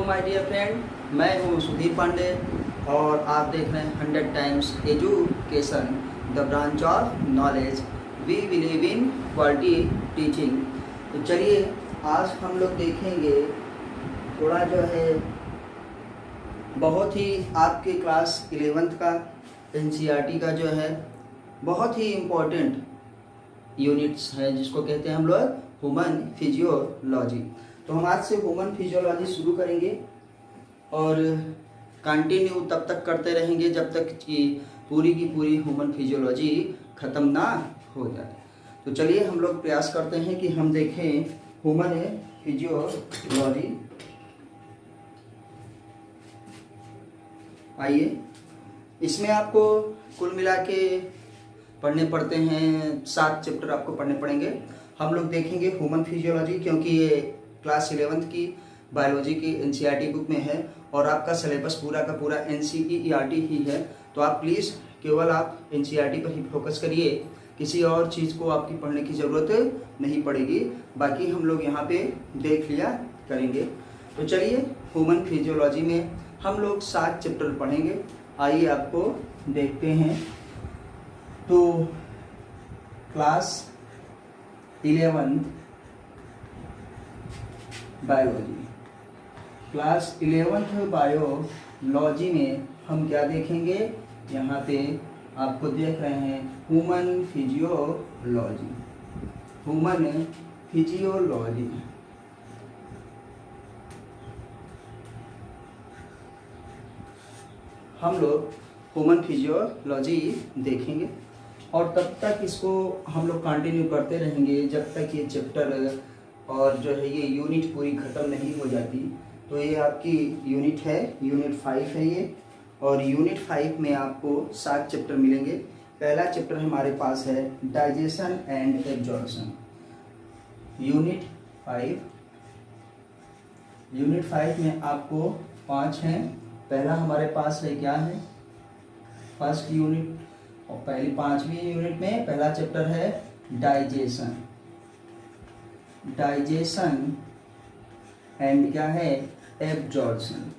My dear friend, मैं हूं सुधीर पांडे और आप देख रहे हैं 100 times education, the branch of knowledge. We believe in quality teaching. तो चलिए आज हम लोग देखेंगे थोड़ा जो है बहुत ही आपके क्लास 11th का NCERT का जो है बहुत ही इम्पोर्टेंट यूनिट्स है जिसको कहते हैं हम लोग ह्यूमन फिजियोलॉजी। तो हम आज से ह्यूमन फिजियोलॉजी शुरू करेंगे और कंटिन्यू तब तक करते रहेंगे जब तक कि पूरी की पूरी ह्यूमन फिजियोलॉजी ख़त्म ना हो जाए। तो चलिए हम लोग प्रयास करते हैं कि हम देखें ह्यूमन फिजियोलॉजी। आइए, इसमें आपको कुल मिला के पढ़ने पड़ते हैं 7 चैप्टर आपको पढ़ने पड़ेंगे। हम लोग देखेंगे ह्यूमन फिजियोलॉजी क्योंकि ये क्लास 11th की बायोलॉजी की NCERT बुक में है और आपका सिलेबस पूरा का पूरा NCERT ही है। तो आप प्लीज़ केवल आप NCERT पर ही फोकस करिए, किसी और चीज़ को आपकी पढ़ने की ज़रूरत नहीं पड़ेगी। बाकी हम लोग यहाँ पे देख लिया करेंगे। तो चलिए ह्यूमन फिजियोलॉजी में हम लोग 7 चैप्टर पढ़ेंगे। आइए आपको देखते हैं। तो class 11 biology, class 11th biology में हम क्या देखेंगे, यहाँ पे आपको देख रहे हैं ह्यूमन फिजियोलॉजी। ह्यूमन फिजियोलॉजी हम लोग ह्यूमन फिजियोलॉजी देखेंगे और तब तक इसको हम लोग कंटिन्यू करते रहेंगे जब तक ये चैप्टर और जो है ये यूनिट पूरी ख़त्म नहीं हो जाती। तो ये आपकी यूनिट है, यूनिट 5 है ये, और यूनिट 5 में आपको 7 चैप्टर मिलेंगे। पहला चैप्टर हमारे पास है डाइजेशन एंड एब्जॉर्प्शन। यूनिट 5 में आपको 5 हैं। पहला हमारे पास है क्या है, फर्स्ट यूनिट, और पहली 5वीं यूनिट में पहला चैप्टर है डाइजेशन एंड क्या है, एब्जॉर्प्शन।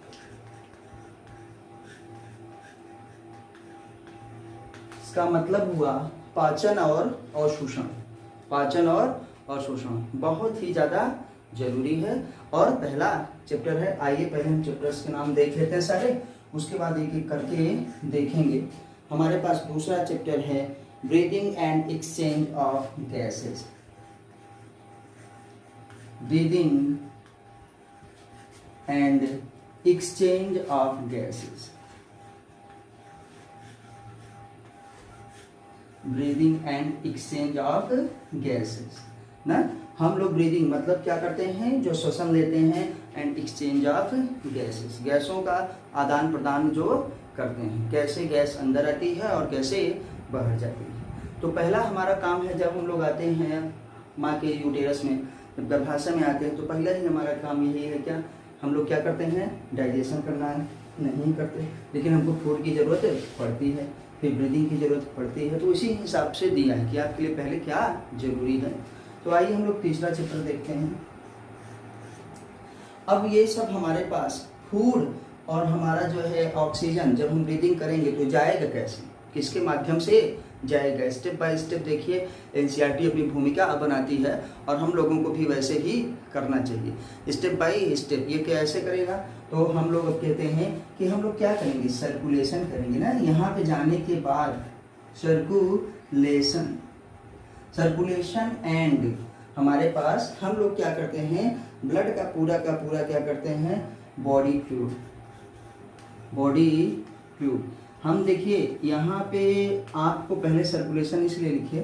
इसका मतलब हुआ पाचन और अवशोषण। पाचन और अवशोषण बहुत ही ज़्यादा जरूरी है और पहला चैप्टर है। आइए पहले हम चैप्टर्स के नाम देख लेते हैं सारे, उसके बाद एक एक करके देखेंगे। हमारे पास दूसरा चैप्टर है breathing and exchange of gases. Breathing and exchange of gases. Breathing and exchange of gases ना। हम लोग ब्रीदिंग मतलब क्या करते हैं, जो श्वसन लेते हैं, एंड एक्सचेंज ऑफ गैसेस, गैसों का आदान प्रदान जो करते हैं, कैसे गैस अंदर आती है और कैसे बाहर जाती है। तो पहला हमारा काम है, जब हम लोग आते हैं माँ के यूटेरस में, जब गर्भाशय में आते हैं, तो पहला ही हमारा काम यही है क्या, हम लोग क्या करते हैं, डाइजेशन करना है। नहीं करते, लेकिन हमको फूड की ज़रूरत पड़ती है, फिर ब्रीदिंग की ज़रूरत पड़ती है। तो इसी हिसाब से दिया है कि आपके लिए पहले क्या जरूरी है। तो आइए हम लोग तीसरा चैप्टर देखते हैं। अब ये सब हमारे पास फूड और हमारा जो है ऑक्सीजन, जब हम ब्रीदिंग करेंगे तो जाएगा कैसे, किसके माध्यम से जाएगा। स्टेप बाय स्टेप देखिए NCERT अपनी भूमिका बनाती है और हम लोगों को भी वैसे ही करना चाहिए, स्टेप बाय स्टेप। ये कैसे करेगा, तो हम लोग अब कहते हैं कि हम लोग क्या करेंगे, सर्कुलेशन करेंगे ना। यहाँ पे जाने के बाद सर्कुलेशन एंड हमारे पास हम लोग क्या करते हैं, ब्लड का पूरा क्या करते हैं, बॉडी फ्लूइड। हम देखिए यहाँ पे आपको पहले सर्कुलेशन इसलिए लिखिए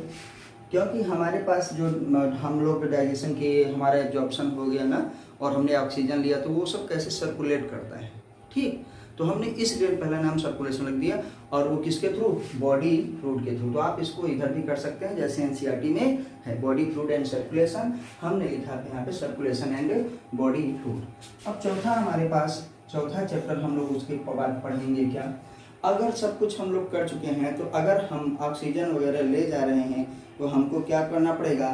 क्योंकि हमारे पास जो हम लोग डाइजेशन के हमारा एब्जॉर्प्शन हो गया ना, और हमने ऑक्सीजन लिया, तो वो सब कैसे सर्कुलेट करता है, ठीक। तो हमने इसलिए पहला नाम सर्कुलेशन रख दिया, और वो किसके थ्रू, बॉडी फ्लूइड के थ्रू। तो आप इसको इधर भी कर सकते हैं, जैसे NCERT में है बॉडी फ्लूइड एंड सर्कुलेशन, हमने लिखा है यहाँ पे सर्कुलेशन एंड बॉडी फ्लूइड। अब चौथा हमारे पास, चौथा चैप्टर हम लोग उसके बाद पढ़ेंगे क्या, अगर सब कुछ हम लोग कर चुके हैं, तो अगर हम ऑक्सीजन वगैरह ले जा रहे हैं तो हमको क्या करना पड़ेगा,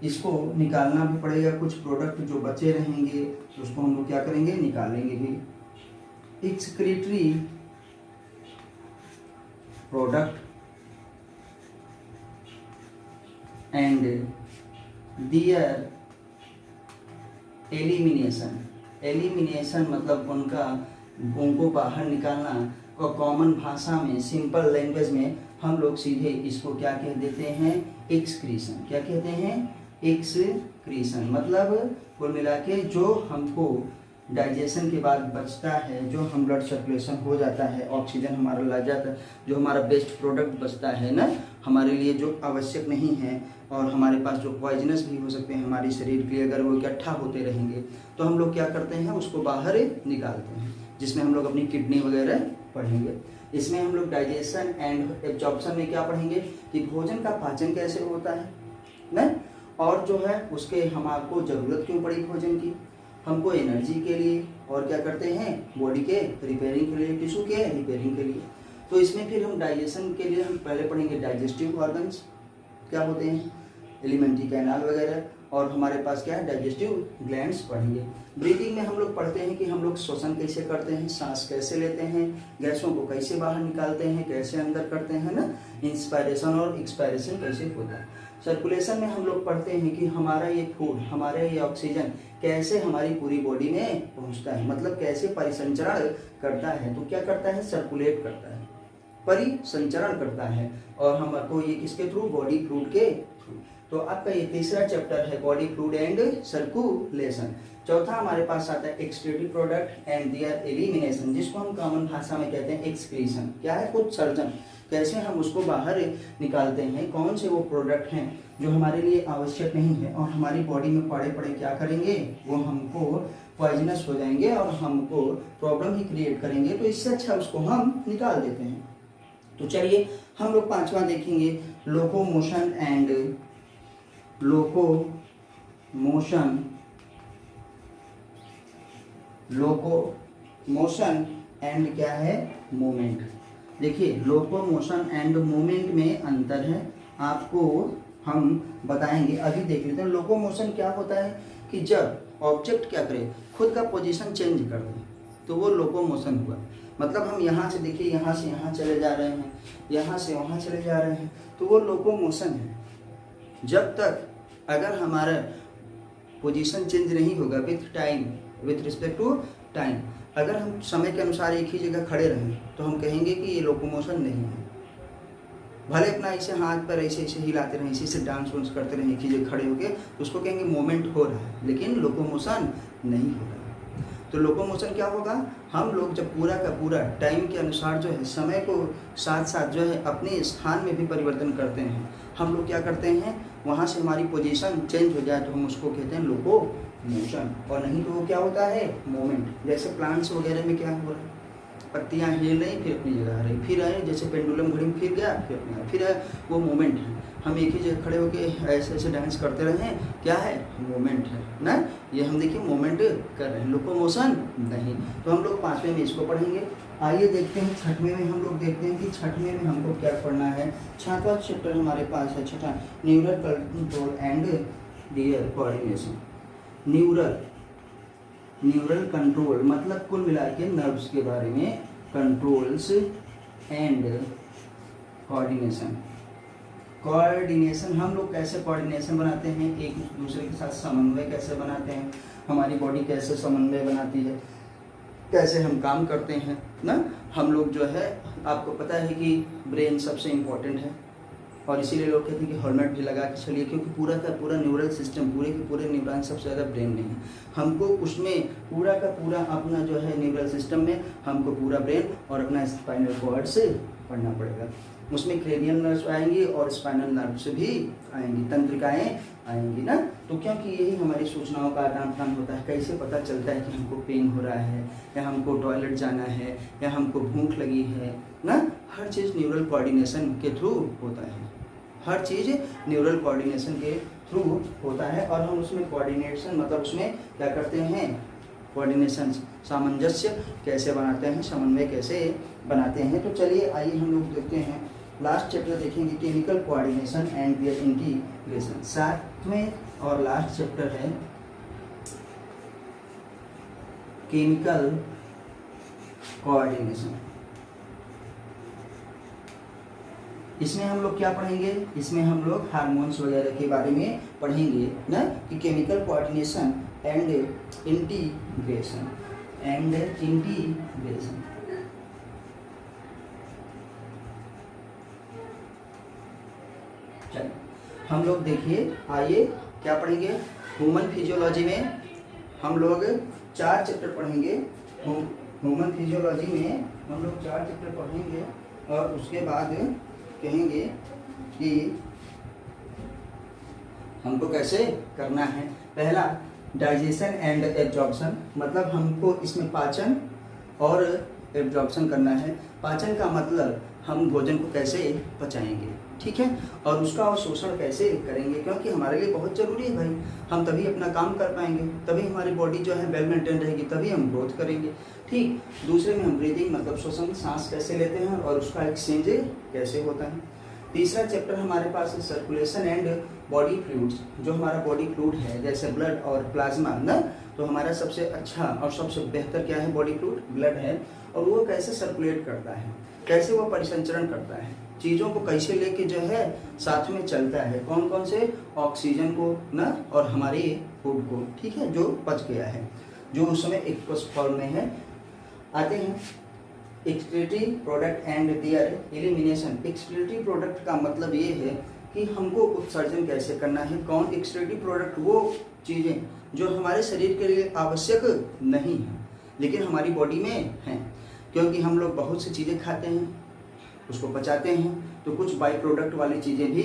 इसको निकालना भी पड़ेगा। कुछ प्रोडक्ट जो बचे रहेंगे उसको हम लोग क्या करेंगे, निकालेंगे भी। Excretory product and their elimination. Elimination मतलब उनको बाहर निकालना, और कॉमन भाषा में, सिंपल लैंग्वेज में हम लोग सीधे इसको क्या कह देते हैं, एक्सक्रीशन। क्या कहते हैं, एक्सक्रीशन। मतलब कुल मिला के जो हमको डाइजेशन के बाद बचता है, जो हम ब्लड सर्कुलेशन हो जाता है, ऑक्सीजन हमारा लग जाता है, जो हमारा बेस्ट प्रोडक्ट बचता है ना हमारे लिए, जो आवश्यक नहीं है, और हमारे पास जो पॉइजनस भी हो सकते हैं हमारे शरीर के लिए, अगर वो इकट्ठा होते रहेंगे तो हम लोग क्या करते हैं, उसको बाहर निकालते हैं, जिसमें हम लोग अपनी किडनी वगैरह पढ़ेंगे। इसमें हम लोग डाइजेशन एंड एब्जॉर्प्शन में क्या पढ़ेंगे कि भोजन का पाचन कैसे होता है ना, और जो है उसके हमको ज़रूरत क्यों पड़ी भोजन की, हमको एनर्जी के लिए, और क्या करते हैं बॉडी के रिपेयरिंग के लिए, टिश्यू के रिपेयरिंग के लिए। तो इसमें फिर हम डाइजेशन के लिए हम पहले पढ़ेंगे डाइजेस्टिव ऑर्गन्स क्या होते हैं, एलिमेंट्री कैनाल वगैरह, और हमारे पास क्या है डाइजेस्टिव ग्लैंड्स पढ़ेंगे। ब्रीथिंग में हम लोग पढ़ते हैं कि हम लोग श्वसन कैसे करते हैं, सांस कैसे लेते हैं, गैसों को कैसे बाहर निकालते हैं, कैसे अंदर करते हैं ना, इंस्पायरेशन और एक्सपायरेशन कैसे होता है। सर्कुलेशन में हम लोग पढ़ते हैं कि हमारा ये फूड, हमारा ये ऑक्सीजन कैसे हमारी पूरी बॉडी में पहुंचता है, मतलब कैसे परिसंचरण करता है। तो क्या करता है, सर्कुलेट करता है, परिसंचरण करता है, और हमको ये किसके थ्रू, बॉडी फ्लूइड के थ्रू। तो आपका ये तीसरा चैप्टर है बॉडी फ्लूइड एंड सर्कुलेशन। चौथा हमारे पास आता है excretory product and there elimination, जिसको हम कॉमन भाषा में कहते हैं एक्सक्रीशन। क्या है, उत्सर्जन, कैसे हम उसको बाहर निकालते हैं, कौन से वो प्रोडक्ट हैं जो हमारे लिए आवश्यक नहीं है और हमारी बॉडी में पड़े पड़े क्या करेंगे, वो हमको पॉइजनस हो जाएंगे और हमको प्रॉब्लम ही क्रिएट करेंगे। तो इससे अच्छा उसको हम निकाल देते हैं। तो चलिए हम लोग पांचवा देखेंगे, लोकोमोशन एंड लोकोमोशन एंड क्या है, मूवमेंट। देखिए लोकोमोशन एंड मूवमेंट में अंतर है, आपको हम बताएंगे। अभी देख लेते हैं लोकोमोशन क्या होता है कि जब ऑब्जेक्ट क्या करे, खुद का पोजीशन चेंज कर दे, तो वो लोकोमोशन हुआ। मतलब हम यहाँ से देखिए, यहाँ से यहाँ चले जा रहे हैं, यहाँ से वहाँ चले जा रहे हैं, तो वो लोकोमोशन है। जब तक अगर हमारा पोजीशन चेंज नहीं होगा with time, with respect to time, अगर हम समय के अनुसार एक ही जगह खड़े रहें तो हम कहेंगे कि ये लोकोमोशन नहीं है। भले अपना ऐसे हाथ पर ऐसे ऐसे हिलाते रहें, ऐसे डांस वांस करते रहें एक ही जगह खड़े होके, उसको कहेंगे मूवमेंट हो रहा है, लेकिन लोकोमोशन नहीं हो रहा है। तो लोकोमोशन क्या होगा, हम लोग जब पूरा का पूरा टाइम के अनुसार जो है, समय को साथ साथ जो है अपने स्थान में भी परिवर्तन करते हैं। हम लोग क्या करते हैं, वहाँ से हमारी पोजीशन चेंज हो जाए तो हम उसको कहते हैं लोकोमोशन, और नहीं तो वो क्या होता है, मूवमेंट। जैसे प्लांट्स वगैरह में क्या हो रहा है, पत्तियाँ हिल रही, फिर अपनी जगह आ रही, फिर आए, जैसे पेंडुलम घड़ी में फिर गया, फिर अपने फिर आए, वो मूवमेंट है। हम एक ही जगह खड़े होकर ऐसे ऐसे डांस करते रहें, क्या है, मूवमेंट है ना, ये हम देखिए मूवमेंट कर रहे हैं, लोकोमोशन नहीं। तो हम लोग पाँचवें में इसको पढ़ेंगे। आइए देखते हैं छठवें में, हम लोग देखते हैं कि छठवें में हमको क्या पढ़ना है। छठवां चैप्टर हमारे पास है छठा, neural control and their coordination. Neural control मतलब कुल मिला के नर्व्स के बारे में, कंट्रोल्स एंड कोऑर्डिनेशन। कोऑर्डिनेशन हम लोग कैसे कोऑर्डिनेशन बनाते हैं, एक दूसरे के साथ समन्वय कैसे बनाते हैं, हमारी बॉडी कैसे समन्वय बनाती है, कैसे हम काम करते हैं ना। हम लोग जो है, आपको पता है कि ब्रेन सबसे इम्पोर्टेंट है, और इसीलिए लोग कहते हैं कि हेलमेट भी लगा के चलिए, क्योंकि पूरा का पूरा न्यूरल सिस्टम, पूरे के पूरे न्यूरॉन सबसे ज़्यादा ब्रेन में है। हमको उसमें पूरा का पूरा अपना जो है न्यूरल सिस्टम में हमको पूरा ब्रेन और अपना स्पाइनल कॉर्ड से पढ़ना पड़ेगा। उसमें क्रेनियल नर्व्स आएंगी और स्पाइनल नर्व्स भी आएंगी, तंत्रिकाएँ आएंगी ना। तो क्योंकि यही हमारी सूचनाओं का आदान प्रदान होता है। कैसे पता चलता है कि हमको पेन हो रहा है, या हमको टॉयलेट जाना है, या हमको भूख लगी है ना, हर चीज़ न्यूरल कोऑर्डिनेशन के थ्रू होता है। हर चीज़ न्यूरल कोऑर्डिनेशन के थ्रू होता है, और हम उसमें कोऑर्डिनेशन मतलब उसमें क्या करते हैं, कोऑर्डिनेशन सामंजस्य कैसे बनाते हैं, समन्वय कैसे बनाते हैं। तो चलिए आइए हम लोग देखते हैं लास्ट चैप्टर देखेंगे chemical coordination and their integration. 7वें और लास्ट चैप्टर है केमिकल कोऑर्डिनेशन। इसमें हम लोग क्या पढ़ेंगे, इसमें हम लोग हार्मोन्स वगैरह के बारे में पढ़ेंगे ना, कि केमिकल कोऑर्डिनेशन एंड इंटीग्रेशन चलिए हम लोग देखिए, आइए क्या पढ़ेंगे। ह्यूमन फिजियोलॉजी में हम लोग 4 चैप्टर पढ़ेंगे। ह्यूमन फिजियोलॉजी में हम लोग 4 चैप्टर पढ़ेंगे और उसके बाद कहेंगे कि हमको कैसे करना है। पहला डाइजेशन एंड एब्जॉर्प्शन, मतलब हमको इसमें पाचन और एब्जॉर्प्शन करना है। पाचन का मतलब हम भोजन को कैसे पचाएंगे, ठीक है, और उसका अवशोषण कैसे करेंगे, क्योंकि हमारे लिए बहुत ज़रूरी है भाई। हम तभी अपना काम कर पाएंगे, तभी हमारी बॉडी जो है वेल मेंटेन रहेगी, तभी हम ग्रोथ करेंगे, ठीक। दूसरे में हम ब्रीदिंग मतलब श्वसन, सांस कैसे लेते हैं और उसका एक्सचेंज कैसे होता है। तीसरा चैप्टर हमारे पास है सर्कुलेशन एंड बॉडी फ्लूइड्स, जो हमारा बॉडी फ्लूइड है जैसे ब्लड और प्लाज्मा ना, तो हमारा सबसे अच्छा और सबसे बेहतर क्या है, बॉडी फ्लूइड ब्लड है। और वो कैसे सर्कुलेट करता है, कैसे वो परिसंचरण करता है, चीज़ों को कैसे लेके जो है साथ में चलता है, कौन कौन से ऑक्सीजन को ना और हमारे फूड को, ठीक है, जो पच गया है, जो उस समय एक्वस फॉर्म में है। आते हैं excretory product and there elimination. Excretory product का मतलब ये है कि हमको उत्सर्जन कैसे करना है। कौन एक्सक्रीटरी प्रोडक्ट, वो चीज़ें जो हमारे शरीर के लिए आवश्यक नहीं है लेकिन हमारी बॉडी में हैं, क्योंकि हम लोग बहुत सी चीज़ें खाते हैं, उसको पचाते हैं, तो कुछ बाई प्रोडक्ट वाली चीज़ें भी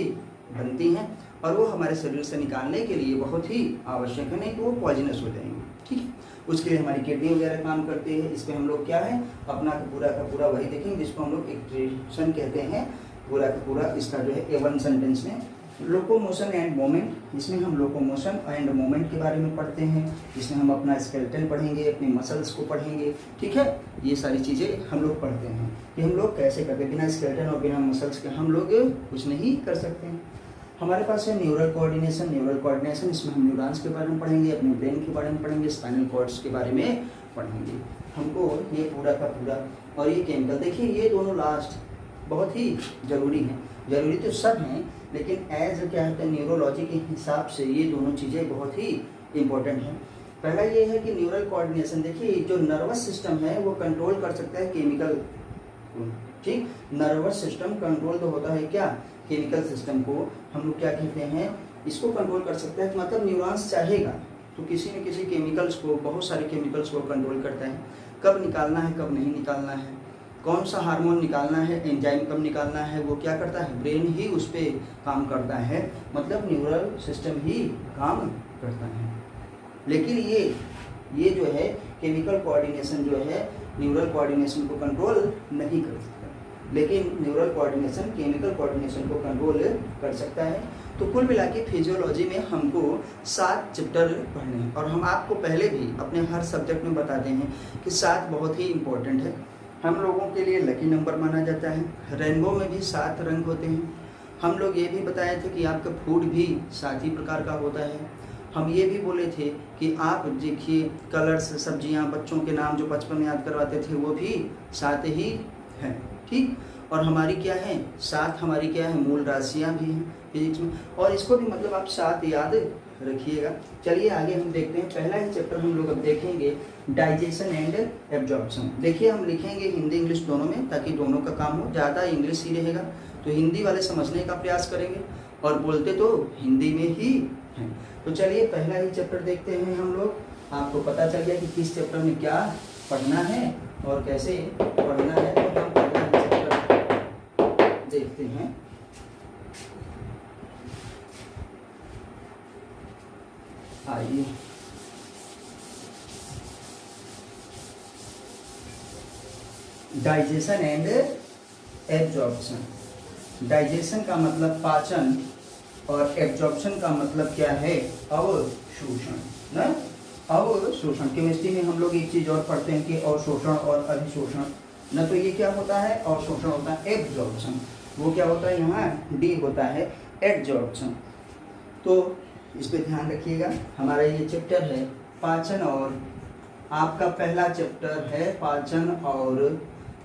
बनती हैं और वो हमारे शरीर से निकालने के लिए बहुत ही आवश्यक है, नहीं तो वो पॉइजनस हो जाएंगे, ठीक है। उसके लिए हमारी किडनी वगैरह काम करती है। इस पर हम लोग क्या है अपना का पूरा वही देखेंगे जिसको हम लोग एक्सक्रीशन कहते हैं, पूरा का पूरा। इसका जो है A1 सेंटेंस में लोकोमोशन एंड मोमेंट, इसमें हम लोकोमोशन एंड मोमेंट के बारे में पढ़ते हैं, जिसमें हम अपना स्केलेटन पढ़ेंगे, अपने मसल्स को पढ़ेंगे, ठीक है। ये सारी चीज़ें हम लोग पढ़ते हैं कि हम लोग कैसे करते हैं, बिना स्केलेटन और बिना मसल्स के हम लोग कुछ नहीं कर सकते हैं। हमारे पास है न्यूरल कोऑर्डिनेशन, इसमें हम न्यूरॉन्स के बारे में पढ़ेंगे, अपने ब्रेन के बारे में पढ़ेंगे, स्पाइनल कॉर्ड्स के बारे में पढ़ेंगे हमको, ये पूरा का पूरा। और ये केमिकल, देखिए ये दोनों लास्ट बहुत ही ज़रूरी हैं, ज़रूरी तो सब हैं लेकिन एज क्या कहते हैं न्यूरोलॉजी के हिसाब से ये दोनों चीज़ें बहुत ही इम्पोर्टेंट हैं। पहला ये है कि न्यूरल कोऑर्डिनेशन, देखिए जो नर्वस सिस्टम है वो कंट्रोल कर सकता है केमिकल, ठीक। नर्वस सिस्टम कंट्रोल तो होता है क्या, केमिकल सिस्टम को हम लोग क्या कहते हैं, इसको कंट्रोल कर सकता है। मतलब न्यूरॉन्स चाहेगा तो किसी न किसी केमिकल्स को, बहुत सारे केमिकल्स को कंट्रोल करता है, कब निकालना है कब नहीं निकालना है, कौन सा हार्मोन निकालना है, एंजाइम कब निकालना है, वो क्या करता है, ब्रेन ही उस पर काम करता है, मतलब न्यूरल सिस्टम ही काम करता है। लेकिन ये जो है केमिकल कोऑर्डिनेशन जो है न्यूरल कोऑर्डिनेशन को कंट्रोल नहीं कर सकता, लेकिन न्यूरल कोऑर्डिनेशन केमिकल कोऑर्डिनेशन को कंट्रोल कर सकता है। तो कुल मिला के फिजियोलॉजी में हमको 7 चैप्टर पढ़ने हैं और हम आपको पहले भी अपने हर सब्जेक्ट में बताते हैं कि 7 बहुत ही इम्पोर्टेंट है, हम लोगों के लिए लकी नंबर माना जाता है। रेनबो में भी 7 रंग होते हैं। हम लोग ये भी बताए थे कि आपका फूड भी 7 ही प्रकार का होता है। हम ये भी बोले थे कि आप देखिए कलर्स, सब्जियां, बच्चों के नाम जो बचपन में याद करवाते थे वो भी 7 ही हैं, ठीक। और हमारी क्या है 7 हमारी क्या है मूल राशियां भी हैं फिजिक्स में, और इसको भी मतलब आप 7 याद रखिएगा। चलिए आगे हम देखते हैं। पहला ही चैप्टर हम लोग अब देखेंगे डाइजेशन एंड एब्जॉर्प्शन। देखिए हम लिखेंगे हिंदी इंग्लिश दोनों में ताकि दोनों का काम हो, ज़्यादा इंग्लिश ही रहेगा तो हिंदी वाले समझने का प्रयास करेंगे और बोलते तो हिंदी में ही हैं। तो चलिए पहला ही चैप्टर देखते हैं हम लोग। आपको पता चल गया कि किस चैप्टर में क्या पढ़ना है और कैसे पढ़ना है, तो हम पहला ही चैप्टर देखते हैं। आइए डाइजेशन एंड एब्जॉर्प्शन। डाइजेशन का मतलब पाचन और एब्जॉर्प्शन का मतलब क्या है, अवशोषण ना, अवशोषण। केमिस्ट्री में हम लोग एक चीज और पढ़ते हैं कि अवशोषण और अधिशोषण ना, तो ये क्या होता है, अवशोषण होता है एब्जॉर्प्शन। वो क्या होता है यहाँ डी होता है एडजॉर्प्शन। तो इस पे ध्यान रखिएगा। हमारा ये चैप्टर है पाचन और आपका पहला चैप्टर है पाचन और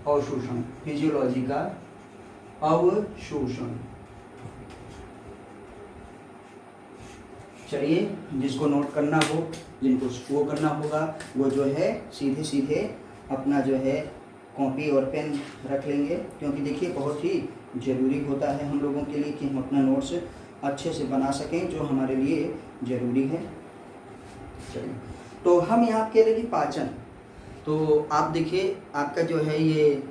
अवशोषण, फिजियोलॉजी का अवशोषण। चलिए, जिसको नोट करना हो, जिनको वो करना होगा, वो जो है सीधे सीधे अपना जो है कॉपी और पेन रख लेंगे, क्योंकि देखिए बहुत ही ज़रूरी होता है हम लोगों के लिए कि हम अपना नोट्स अच्छे से बना सकें, जो हमारे लिए ज़रूरी है। चलिए, तो हम यहाँ कह रहे कि पाचन, तो आप देखिए आपका जो है ये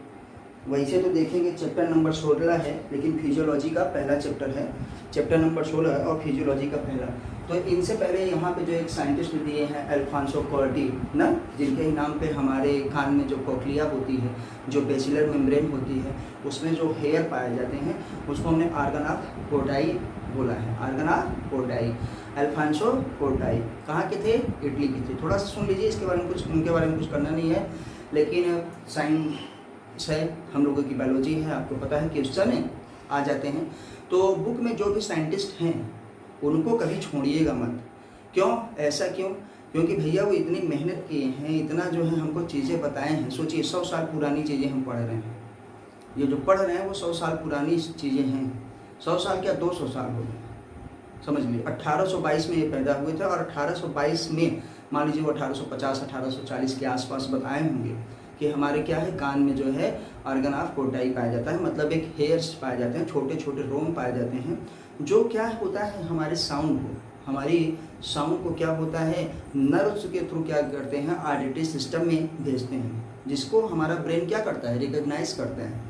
वैसे तो देखेंगे चैप्टर नंबर 16 है, लेकिन फिजियोलॉजी का पहला चैप्टर है, चैप्टर नंबर 16 और फिजियोलॉजी का पहला। तो इनसे पहले यहाँ पे जो एक साइंटिस्ट दिए हैं अल्फांसो कॉर्टी ना, जिनके ही नाम पे हमारे कान में जो कोक्लिया होती है, जो बेसिलर मेम्ब्रेन होती है, उसमें जो हेयर पाए जाते हैं, उसको हमने आर्गन ऑफ कोर्टाई बोला है, आर्गन ऑफ कोर्टाई। अल्फांसो कोर्टाई कहाँ के थे? इटली के थे। थोड़ा सा सुन लीजिए, इसके बारे में कुछ, उनके बारे में कुछ करना नहीं है, लेकिन साइंस है, हम लोगों की बायोलॉजी है, आपको पता है क्वेश्चन आ जाते हैं। तो बुक में जो भी साइंटिस्ट हैं उनको कभी छोड़िएगा मत। क्यों? ऐसा क्यों? क्योंकि भैया वो इतनी मेहनत किए हैं, इतना जो है हमको चीज़ें बताए हैं। सोचिए 100 साल पुरानी चीज़ें हम पढ़ रहे हैं, ये जो पढ़ रहे हैं वो 100 साल पुरानी चीज़ें हैं। 100 साल क्या 200 साल हो गए, समझ लीजिए। 1822 में ये पैदा हुए थे और 1822 में मान लीजिए वो 1850 1840 के आसपास बताए होंगे कि हमारे क्या है कान में जो है आर्गन ऑफ कोर्टाई पाया जाता है, मतलब एक हेयर्स पाए जाते हैं, छोटे छोटे रोम पाए जाते हैं, जो क्या होता है हमारे साउंड को, हमारी साउंड को क्या होता है नर्व्स के थ्रू क्या करते हैं ऑडिटरी सिस्टम में भेजते हैं, जिसको हमारा ब्रेन क्या करता है रिकॉग्नाइज करता है,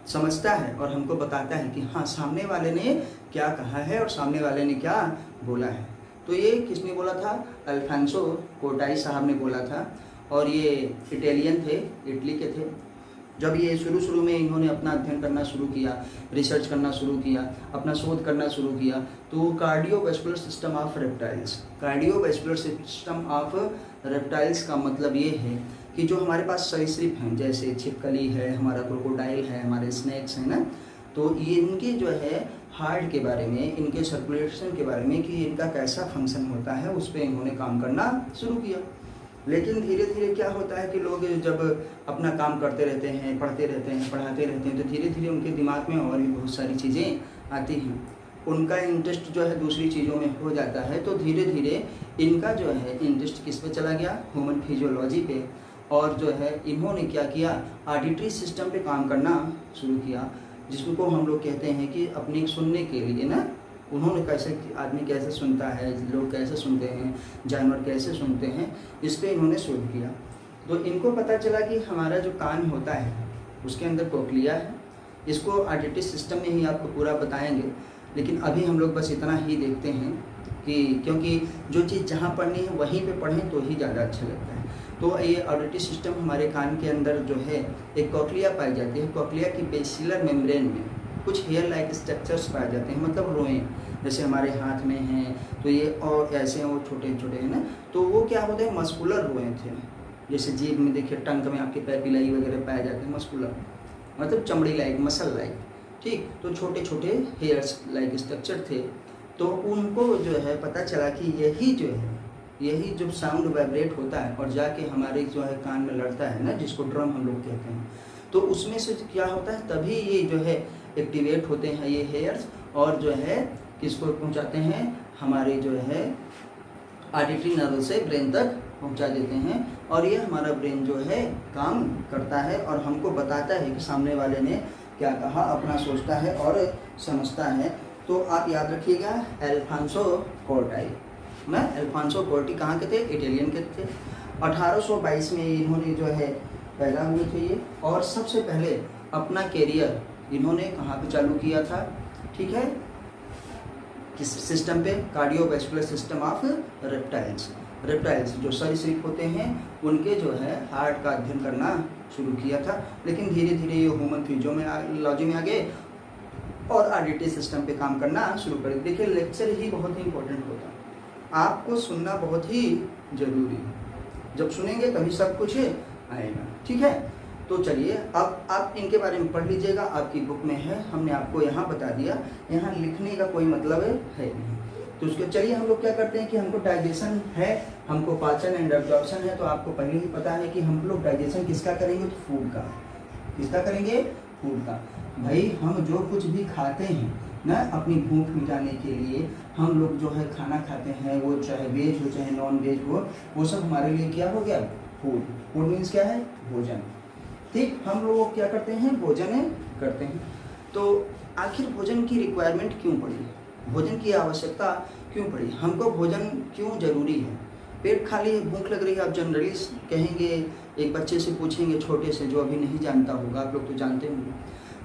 समझता है और हमको बताता है कि हाँ सामने वाले ने क्या कहा है और सामने वाले ने क्या बोला है। तो ये किसने बोला था? अल्फांसो कोर्टाई साहब ने बोला था, और ये इटालियन थे, इटली के थे। जब ये शुरू में इन्होंने अपना अध्ययन करना शुरू किया, रिसर्च करना शुरू किया, अपना शोध करना शुरू किया, तो cardiovascular system of reptiles, cardiovascular system of reptiles का मतलब ये है कि जो हमारे पास सरीसृप हैं, जैसे छिपकली है, हमारा क्रोकोडाइल है, हमारे स्नेक्स हैं ना, तो ये इनके जो है हार्ट के बारे में, इनके सर्कुलेशन के बारे में कि इनका कैसा फंक्शन होता है, उस पर इन्होंने काम करना शुरू किया। लेकिन धीरे धीरे क्या होता है कि लोग जब अपना काम करते रहते हैं, पढ़ते रहते हैं, पढ़ाते रहते हैं, तो धीरे धीरे उनके दिमाग में और भी बहुत सारी चीज़ें आती हैं, उनका इंटरेस्ट जो है दूसरी चीज़ों में हो जाता है। तो धीरे धीरे इनका जो है इंटरेस्ट किस पे चला गया? ह्यूमन फिजियोलॉजी पे। और जो है इन्होंने क्या किया ऑडिटरी सिस्टम पे काम करना शुरू किया, जिसको हम लोग कहते हैं कि अपने सुनने के लिए ना, उन्होंने कैसे आदमी कैसे सुनता है, लोग कैसे सुनते हैं, जानवर कैसे सुनते हैं, इस पर इन्होंने शोध किया। तो इनको पता चला कि हमारा जो कान होता है उसके अंदर कोक्लिया है। इसको ऑडिटरी सिस्टम में ही आपको पूरा बताएंगे, लेकिन अभी हम लोग बस इतना ही देखते हैं कि क्योंकि जो चीज़ जहाँ पढ़नी है वहीं पे पढ़ें तो ही ज़्यादा अच्छा लगता है। तो ये ऑडिटरी सिस्टम हमारे कान के अंदर जो है एक कोक्लिया पाई जाती है। कोक्लिया की बेसिलर मेम्ब्रेन में कुछ हेयर लाइक स्ट्रक्चर्स पाए जाते हैं, मतलब रोएं, जैसे हमारे हाथ में हैं तो ये और ऐसे हैं, वो छोटे छोटे हैं ना, तो वो क्या होते हैं मस्कुलर रोएं थे। जैसे जीभ में देखिए, टंक में आपके पैपिलाई वगैरह पाए जाते हैं, मस्कुलर मतलब चमड़ी लाइक, मसल लाइक, ठीक। तो छोटे छोटे हेयर्स लाइक स्ट्रक्चर थे। तो उनको जो है पता चला कि यही जो है, यही जब साउंड वाइब्रेट होता है और जाके हमारे जो है कान में लड़ता है ना, जिसको ड्रम हम लोग कहते हैं, तो उसमें से क्या होता है तभी ये जो है एक्टिवेट होते हैं ये हेयर्स, और जो है किसको पहुंचाते हैं हमारे जो है ऑडिटरी नर्व से ब्रेन तक पहुंचा देते हैं, और ये हमारा ब्रेन जो है काम करता है और हमको बताता है कि सामने वाले ने क्या कहा, अपना सोचता है और समझता है। तो आप याद रखिएगा अल्फांसो कोर्टाई ना, अल्फांसो कोर्टी कहाँ के थे? इटालियन के थे। 1822 में इन्होंने जो है पैदा हुए थे ये, और सबसे पहले अपना कैरियर इन्होंने कहाँ पे चालू किया था? ठीक है, किस सिस्टम पे? Cardiovascular system of reptiles. Reptiles जो सरीसृप होते हैं उनके जो है हार्ट का अध्ययन करना शुरू किया था, लेकिन धीरे धीरे ये ह्यूमन फिजियोलॉजी में आ गए और ऑडिटरी सिस्टम पे काम करना शुरू कर। देखिए लेक्चर ही बहुत ही इंपॉर्टेंट होता है, आपको सुनना बहुत ही जरूरी है, जब सुनेंगे तभी सब कुछ आएगा, ठीक है। तो चलिए अब आप इनके बारे में पढ़ लीजिएगा, आपकी बुक में है, हमने आपको यहाँ बता दिया, यहाँ लिखने का कोई मतलब है नहीं। तो उसके चलिए हम लोग क्या करते हैं कि हमको डाइजेशन है, हमको पाचन एंड एब्जॉर्प्शन है, तो आपको पहले ही पता है कि हम लोग डाइजेशन किसका करेंगे, तो फूड का। किसका करेंगे, फूड का। भाई हम जो कुछ भी खाते हैं ना अपनी भूख मिटाने के लिए, हम लोग जो है खाना खाते हैं, वो चाहे वेज हो चाहे नॉन वेज हो, वो सब हमारे लिए क्या हो गया, फूड। फूड मीन्स क्या है, भोजन। ठीक, हम लोग क्या करते हैं, भोजन करते हैं। तो आखिर भोजन की रिक्वायरमेंट क्यों पड़ी, भोजन की आवश्यकता क्यों पड़ी, हमको भोजन क्यों जरूरी है। पेट खाली है, भूख लग रही है, आप जनरली कहेंगे, एक बच्चे से पूछेंगे छोटे से जो अभी नहीं जानता होगा, आप लोग तो जानते होंगे,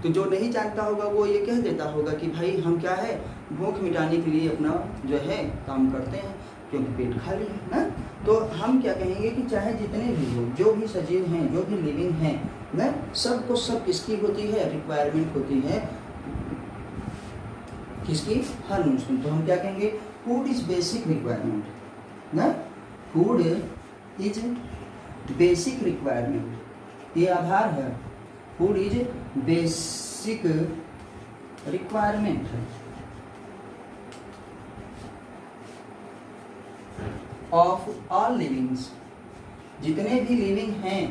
तो जो नहीं जानता होगा वो ये कह देता होगा कि भाई हम क्या है, भूख मिटाने के लिए अपना जो है काम करते हैं क्योंकि पेट खाली है ना। तो हम क्या कहेंगे कि चाहे जितने भी लोग, जो भी सजीव हैं, जो भी लिविंग हैं ना, सबको सब किसकी होती है, रिक्वायरमेंट होती है, किसकी, हर मुस्लिम। तो हम क्या कहेंगे, फूड इज बेसिक रिक्वायरमेंट ना, फूड इज बेसिक रिक्वायरमेंट, ये आधार है, फूड इज बेसिक रिक्वायरमेंट है ऑफ ऑल लिविंग्स। जितने भी लिविंग हैं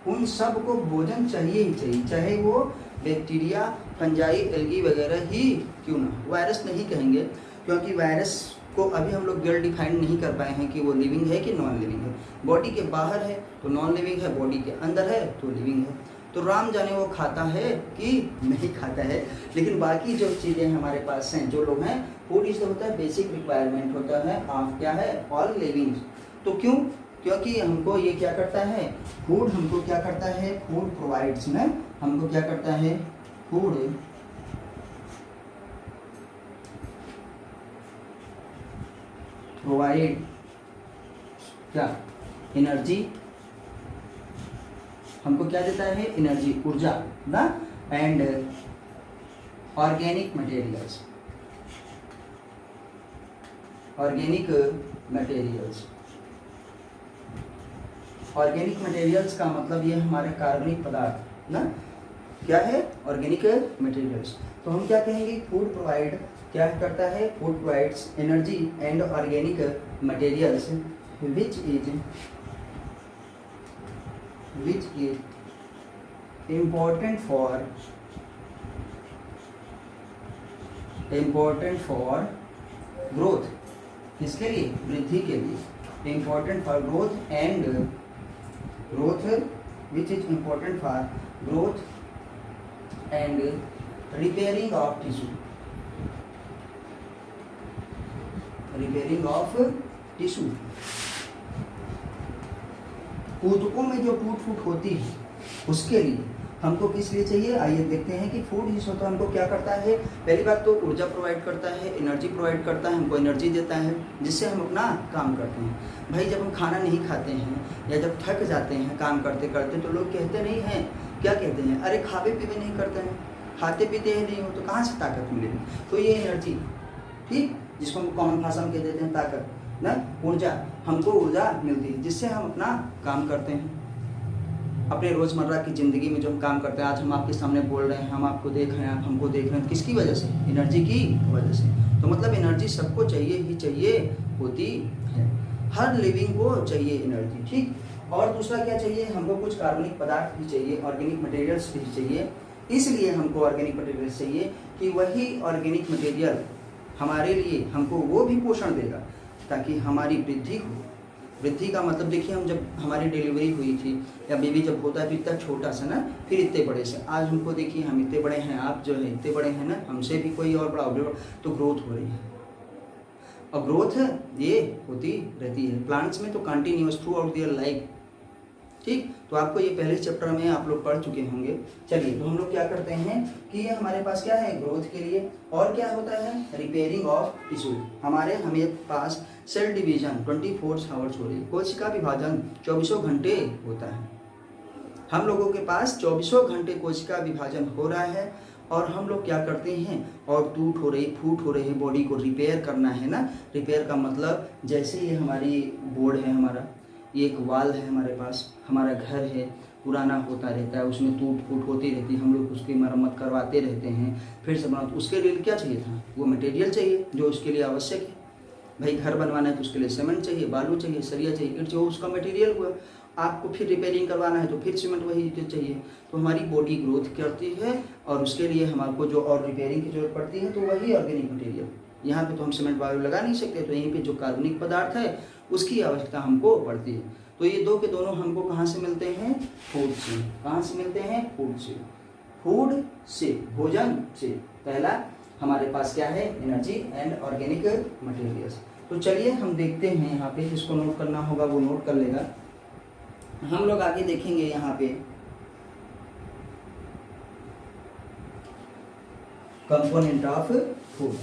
उन सब को भोजन चाहिए ही चाहिए, चाहे वो बैक्टीरिया, फंजाई, एल्गी वगैरह ही क्यों ना। वायरस नहीं कहेंगे क्योंकि वायरस को अभी हम लोग वेल डिफाइंड नहीं कर पाए हैं कि वो लिविंग है कि नॉन लिविंग है। बॉडी के बाहर है तो नॉन लिविंग है, बॉडी के अंदर है तो लिविंग है। तो राम जाने वो खाता है कि नहीं खाता है, लेकिन बाकी जो चीज़ें हमारे पास हैं, जो लोग हैं, फूड इज होता है बेसिक रिक्वायरमेंट होता है ऑफ क्या है, ऑल लिविंग। तो क्यों, क्योंकि हमको ये क्या करता है, फूड हमको क्या करता है, फूड प्रोवाइड्स ना, हमको क्या करता है, फूड प्रोवाइड क्या, एनर्जी, हमको क्या देता है, एनर्जी, ऊर्जा ना, and organic materials, organic materials. Organic materials का मतलब ये हमारे कार्बनिक पदार्थ ना, क्या है, ऑर्गेनिक मटेरियल्स। तो हम क्या कहेंगे, फूड प्रोवाइड क्या करता है, food provides energy and organic materials which is important for growth, किसके लिए, वृद्धि के लिए, important for growth and growth, which is important for growth and repairing of tissue, repairing of tissue। ऊतकों में जो टूट फूट होती है उसके लिए हमको किस लिए चाहिए, आइए देखते हैं कि फूड जिस होता है हमको क्या करता है। पहली बात तो ऊर्जा प्रोवाइड करता है, एनर्जी प्रोवाइड करता है, हमको एनर्जी देता है जिससे हम अपना काम करते हैं। भाई जब हम खाना नहीं खाते हैं या जब थक जाते हैं काम करते करते, तो लोग कहते नहीं हैं, क्या कहते हैं, अरे खावे पीवे नहीं करते हैं, खाते पीते ही नहीं हो तो कहाँ से ताकत मिलेगी। तो ये एनर्जी, ठीक, जिसको हम कॉमन भाषा में कह देते हैं ताकत ना, ऊर्जा, हमको ऊर्जा मिलती है जिससे हम अपना काम करते हैं। अपने रोज़मर्रा की ज़िंदगी में जो हम काम करते हैं, आज हम आपके सामने बोल रहे हैं, हम आपको देख रहे हैं, आप हमको देख रहे हैं, किसकी वजह से, एनर्जी की वजह से। तो मतलब एनर्जी सबको चाहिए ही चाहिए होती है, हर लिविंग को चाहिए एनर्जी, ठीक। और दूसरा क्या चाहिए, हमको कुछ कार्बनिक पदार्थ भी चाहिए, ऑर्गेनिक मटेरियल्स भी चाहिए। इसलिए हमको ऑर्गेनिक मटेरियल्स चाहिए कि वही ऑर्गेनिक मटेरियल हमारे लिए हमको वो भी पोषण देगा ताकि हमारी वृद्धि हो। वृद्धि का मतलब देखिए, हम जब हमारी डिलीवरी हुई थी या बेबी जब होता है तो इतना छोटा सा ना, फिर इतने बड़े से, आज हमको देखिए हम इतने बड़े हैं, आप जो है इतने बड़े हैं ना, हमसे भी कोई और बड़ा हो, तो ग्रोथ हो रही है। और ग्रोथ ये होती रहती है प्लांट्स में तो continuous through out their life, ठीक। तो आपको ये पहले चैप्टर में आप लोग पढ़ चुके होंगे। चलिए, तो हम लोग क्या करते हैं कि ये हमारे पास क्या है, ग्रोथ के लिए, और क्या होता है, रिपेयरिंग ऑफ टिश्यू। हमें पास सेल डिवीजन 24 आवर्स हो रही है, कोशिका विभाजन 24 घंटे होता है। हम लोगों के पास 24 घंटे कोशिका विभाजन हो रहा है, और हम लोग क्या करते हैं, और फूट हो रही है, बॉडी को रिपेयर करना है ना। रिपेयर का मतलब जैसे ये हमारी बोर्ड है, हमारा ये एक वाल है, हमारे पास हमारा घर है, पुराना होता रहता है, उसमें टूट फूट होती रहती है, हम लोग उसकी मरम्मत करवाते रहते हैं, फिर से बनाते। उसके लिए क्या चाहिए था? वो मटेरियल चाहिए जो उसके लिए आवश्यक है। भाई घर बनवाना है तो उसके लिए सीमेंट चाहिए, बालू चाहिए, सरिया चाहिए, ईंट चाहिए, उसका मटेरियल हुआ। आपको फिर रिपेयरिंग करवाना है तो फिर सीमेंट वही चाहिए। तो हमारी बॉडी ग्रोथ करती है और उसके लिए हमको जो और रिपेयरिंग की जरूरत पड़ती है तो वही ऑर्गेनिक मटेरियल। यहाँ पे तो हम सीमेंट बालू लगा नहीं सकते, तो यहीं पे जो कार्बनिक पदार्थ है उसकी आवश्यकता हमको पड़ती है। तो ये दो के दोनों हमको कहाँ से मिलते हैं? फूड से। कहाँ से मिलते हैं? फूड से। फूड से, भोजन से। पहला हमारे पास क्या है? Energy and organic materials. तो चलिए हम देखते हैं यहाँ पे, जिसको नोट करना होगा वो नोट कर लेगा। हम लोग आगे देखेंगे यहाँ पे कंपोनेंट ऑफ फूड,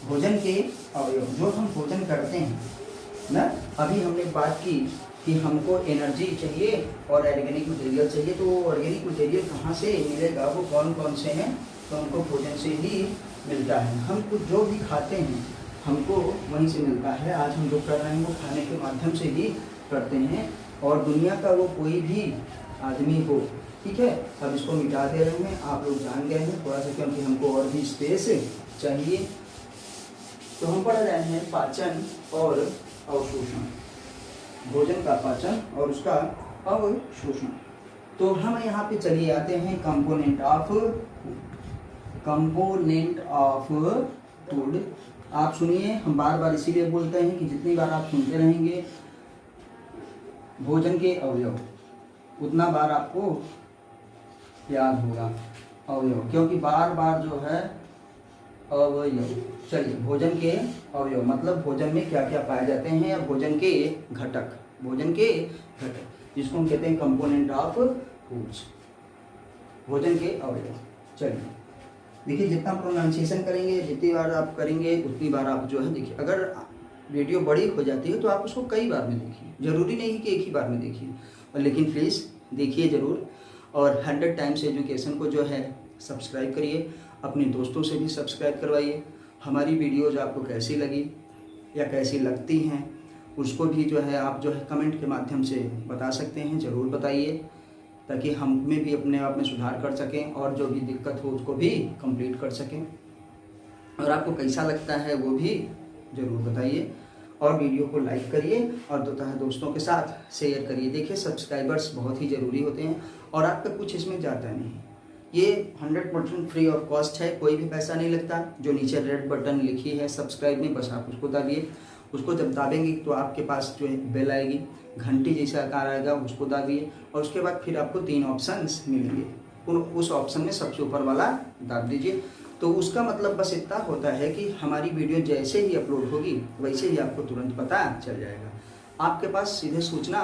भोजन के अवयव जो हम भोजन करते हैं ना। अभी हमने बात की कि हमको एनर्जी चाहिए और ऑर्गेनिक मटेरियल चाहिए। तो ऑर्गेनिक मटेरियल कहाँ से मिलेगा? वो कौन कौन से हैं? तो हमको भोजन से ही मिलता है। हम कुछ जो भी खाते हैं हमको वहीं से मिलता है। आज हम जो कर रहे हैं वो खाने के माध्यम से ही करते हैं। और दुनिया का वो कोई भी आदमी हो, ठीक है, अब इसको मिटा दे रहे हैं, आप लोग जान गए हैं थोड़ा सा, क्योंकि हमको और भी स्पेस चाहिए। तो हम पढ़ रहे हैं पाचन और अवशोषण, भोजन का पाचन और उसका अवशोषण। तो हम यहाँ पे चलिए आते हैं कंपोनेंट ऑफ फूड। आप सुनिए, हम बार बार इसीलिए बोलते हैं कि जितनी बार आप सुनते रहेंगे भोजन के अवयव, उतना बार आपको याद होगा अवयव, क्योंकि बार बार जो है अवयव। चलिए, भोजन के अवयव मतलब भोजन में क्या क्या पाए जाते हैं, या भोजन के घटक, भोजन के घटक जिसको हम कहते हैं कंपोनेंट ऑफ फूड्स, भोजन के अवयव। चलिए देखिए, जितना प्रोनाउंसिएशन करेंगे, जितनी बार आप करेंगे उतनी बार आप जो है देखिए, अगर वीडियो बड़ी हो जाती है तो आप उसको कई बार में देखिए, जरूरी नहीं कि एक ही बार में देखिए, और लेकिन प्लीज़ देखिए ज़रूर। और 100 टाइम्स एजुकेशन को जो है सब्सक्राइब करिए, अपने दोस्तों से भी सब्सक्राइब करवाइए। हमारी वीडियोज आपको कैसी लगी या कैसी लगती हैं उसको भी जो है आप जो है कमेंट के माध्यम से बता सकते हैं, ज़रूर बताइए, ताकि हम में भी अपने आप में सुधार कर सकें और जो भी दिक्कत हो उसको भी कंप्लीट कर सकें। और आपको कैसा लगता है वो भी ज़रूर बताइए, और वीडियो को लाइक करिए और दोस्तों के साथ शेयर करिए। देखिए, सब्सक्राइबर्स बहुत ही ज़रूरी होते हैं और आपका कुछ इसमें जाता नहीं, ये 100% फ्री ऑफ कॉस्ट है, कोई भी पैसा नहीं लगता। जो नीचे रेड बटन लिखी है सब्सक्राइब में, बस आप उसको दाबिए। उसको जब दाबेंगे तो आपके पास जो है बेल आएगी, घंटी जैसा आकार आएगा, उसको दाबिए, और उसके बाद फिर आपको 3 ऑप्शंस मिलेंगे। उस ऑप्शन में सबसे ऊपर वाला दाब दीजिए। तो उसका मतलब बस इतना होता है कि हमारी वीडियो जैसे ही अपलोड होगी वैसे ही आपको तुरंत पता चल जाएगा, आपके पास सीधे सूचना